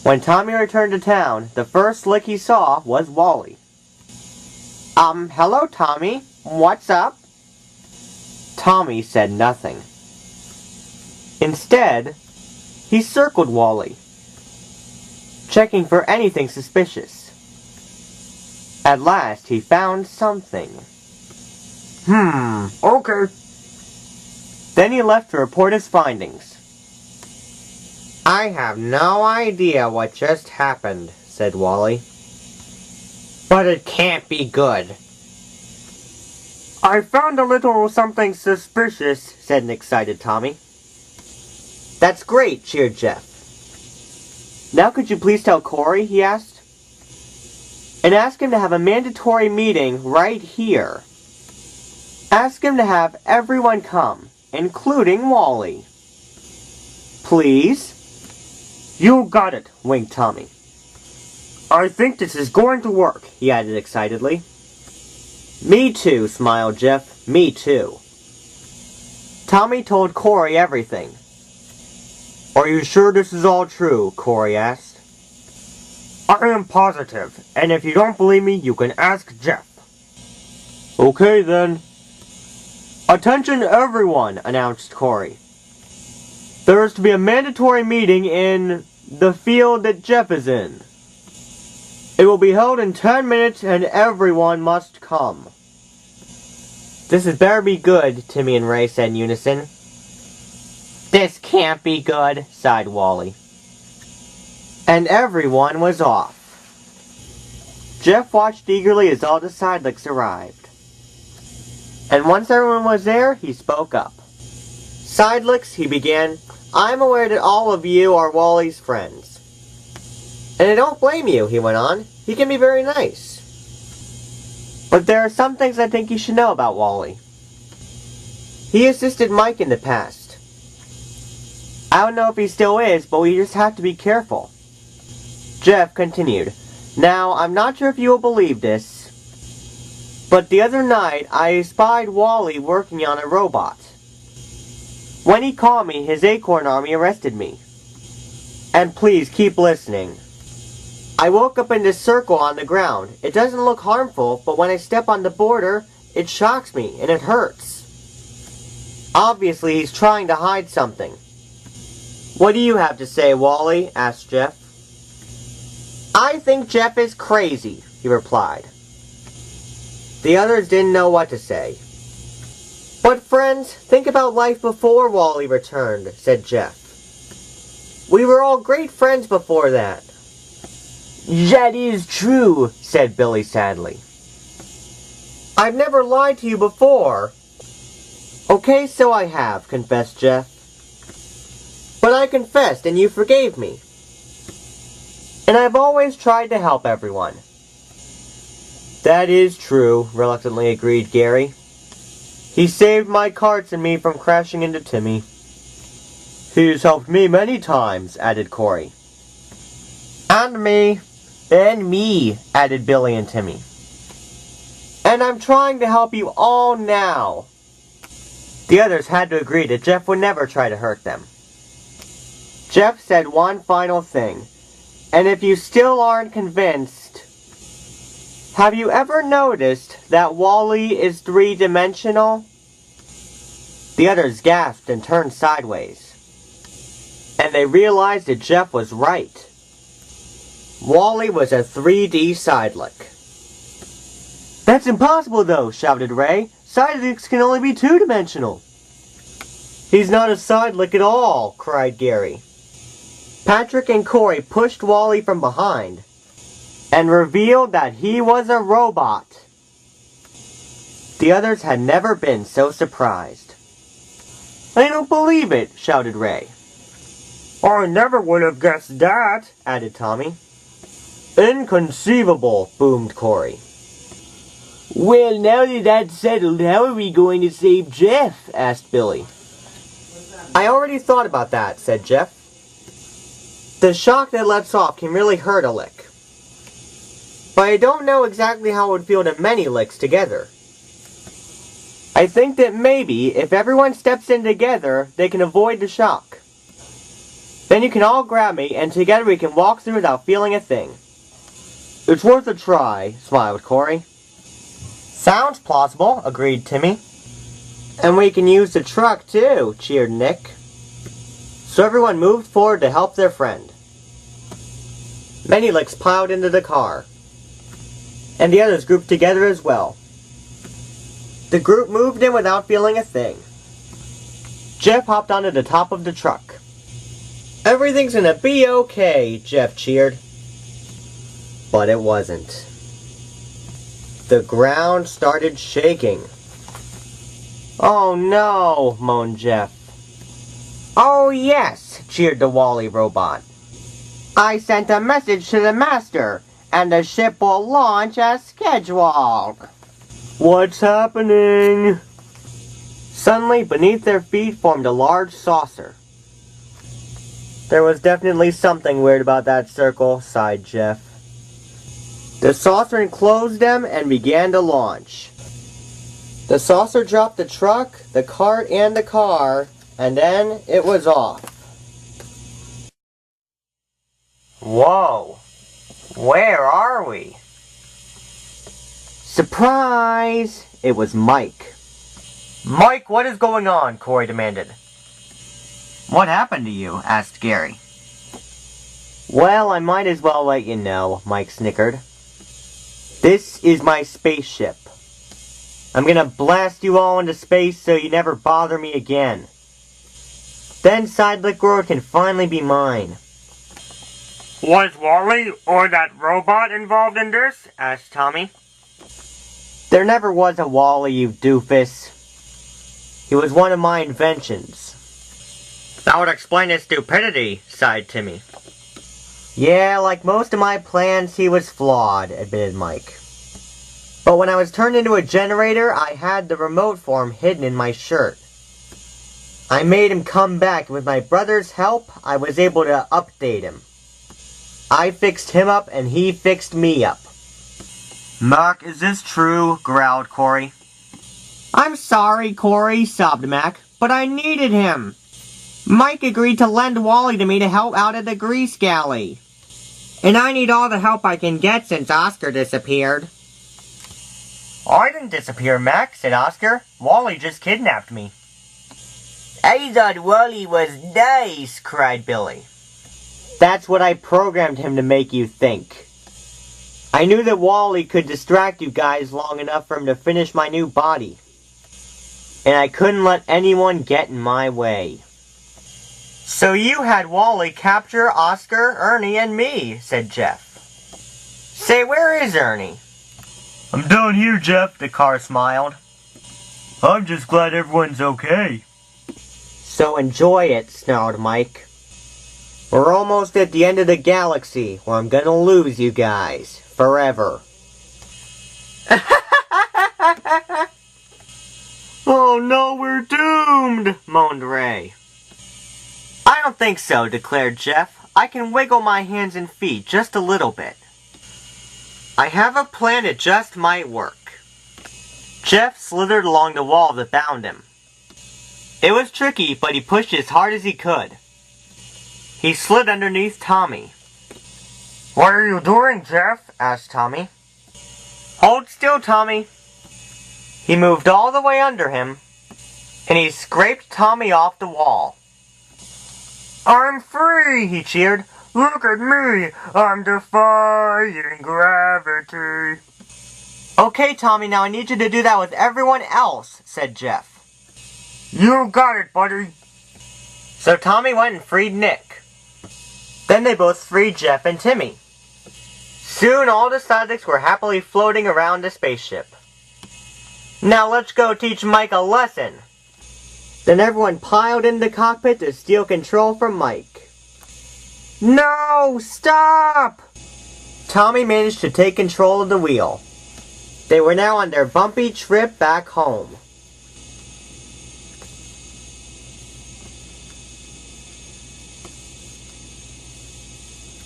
When Tommy returned to town, the first lick he saw was Wally. Hello, Tommy. What's up? Tommy said nothing. Instead, he circled Wally, checking for anything suspicious. At last, he found something. Okay. Then he left to report his findings. I have no idea what just happened, said Wally. But it can't be good. I found a little something suspicious, said an excited Tommy. That's great, cheered Jeff. Now could you please tell Corey, he asked. And ask him to have a mandatory meeting right here. Ask him to have everyone come, including Wally. Please? You got it, winked Tommy. I think this is going to work, he added excitedly. Me too, smiled Jeff. Me too. Tommy told Corey everything. Are you sure this is all true? Corey asked. I am positive, and if you don't believe me, you can ask Jeff. Okay then. Attention everyone, announced Corey. There is to be a mandatory meeting in the field that Jeff is in. It will be held in 10 minutes and everyone must come. This had better be good, Timmy and Ray said in unison. This can't be good, sighed Wally. And everyone was off. Jeff watched eagerly as all the Sidelicks arrived. And once everyone was there, he spoke up. Sidelicks, he began, I'm aware that all of you are Wally's friends. And I don't blame you, he went on. He can be very nice. But there are some things I think you should know about Wally. He assisted Mike in the past. I don't know if he still is, but we just have to be careful. Jeff continued, Now, I'm not sure if you will believe this, but the other night I spied Wally working on a robot. When he called me, his Acorn Army arrested me. And please keep listening. I woke up in this circle on the ground. It doesn't look harmful, but when I step on the border, it shocks me and it hurts. Obviously, he's trying to hide something. What do you have to say, Wally? Asked Jeff. I think Jeff is crazy, he replied. The others didn't know what to say. But friends, think about life before Wally returned, said Jeff. We were all great friends before that. That is true, said Billy sadly. I've never lied to you before. Okay, so I have, confessed Jeff. But I confessed and you forgave me. And I've always tried to help everyone. That is true, reluctantly agreed Gary. He saved my carts and me from crashing into Timmy. He's helped me many times, added Corey. And me. And me, added Billy and Timmy. And I'm trying to help you all now. The others had to agree that Jeff would never try to hurt them. Jeff said one final thing. And if you still aren't convinced, have you ever noticed that Wally is three-dimensional? The others gasped and turned sideways. And they realized that Jeff was right. Wally was a 3D Sidelick. That's impossible though, shouted Ray. Sidelicks can only be two-dimensional. He's not a Sidelick at all, cried Gary. Patrick and Corey pushed Wally from behind and revealed that he was a robot. The others had never been so surprised. I don't believe it, shouted Ray. I never would have guessed that, added Tommy. Inconceivable, boomed Corey. Well, now that that's settled, how are we going to save Jeff? Asked Billy. I already thought about that, said Jeff. The shock that lets off can really hurt a lick. But I don't know exactly how it would feel to many licks together. I think that maybe, if everyone steps in together, they can avoid the shock. Then you can all grab me, and together we can walk through without feeling a thing. It's worth a try, smiled Corey. Sounds plausible, agreed Timmy. And we can use the truck too, cheered Nick. So everyone moved forward to help their friend. Many Licks piled into the car, and the others grouped together as well. The group moved in without feeling a thing. Jeff hopped onto the top of the truck. Everything's gonna be okay, Jeff cheered. But it wasn't. The ground started shaking. Oh no, moaned Jeff. Oh yes, cheered the Wally robot. I sent a message to the master, and the ship will launch as scheduled. What's happening? Suddenly, beneath their feet formed a large saucer. There was definitely something weird about that circle, sighed Jeff. The saucer enclosed them and began to launch. The saucer dropped the truck, the cart, and the car, and then it was off. Whoa! Where are we? Surprise! It was Mike. Mike, what is going on? Corey demanded. What happened to you? Asked Gary. Well, I might as well let you know, Mike snickered. This is my spaceship. I'm gonna blast you all into space so you never bother me again. Then Sidelicks World can finally be mine. Was Wally or that robot involved in this? Asked Tommy. There never was a Wally, you doofus. He was one of my inventions. That would explain his stupidity, sighed Timmy. Yeah, like most of my plans, he was flawed, admitted Mike. But when I was turned into a generator, I had the remote for him hidden in my shirt. I made him come back, and with my brother's help, I was able to update him. I fixed him up, and he fixed me up. Mac, is this true? Growled Corey. I'm sorry, Corey, sobbed Mac, but I needed him. Mike agreed to lend Wally to me to help out at the grease galley. And I need all the help I can get since Oscar disappeared. I didn't disappear, Mac, said Oscar. Wally just kidnapped me. I thought Wally was nice, cried Billy. That's what I programmed him to make you think. I knew that Wally could distract you guys long enough for him to finish my new body. And I couldn't let anyone get in my way. So you had Wally capture Oscar, Ernie, and me, said Jeff. Say, where is Ernie? I'm down here, Jeff, the car smiled. I'm just glad everyone's okay. So enjoy it, snarled Mike. We're almost at the end of the galaxy, where I'm gonna lose you guys. Forever. Oh no, we're doomed, moaned Ray. I don't think so, declared Jeff. I can wiggle my hands and feet just a little bit. I have a plan that just might work. Jeff slithered along the wall that bound him. It was tricky, but he pushed as hard as he could. He slid underneath Tommy. What are you doing, Jeff? Asked Tommy. Hold still, Tommy. He moved all the way under him, and he scraped Tommy off the wall. I'm free, he cheered. Look at me, I'm defying gravity. Okay, Tommy, now I need you to do that with everyone else, said Jeff. You got it, buddy. So Tommy went and freed Nick. Then they both freed Jeff and Timmy. Soon all the Sidelicks were happily floating around the spaceship. Now let's go teach Mike a lesson. Then everyone piled into the cockpit to steal control from Mike. No! Stop! Tommy managed to take control of the wheel. They were now on their bumpy trip back home.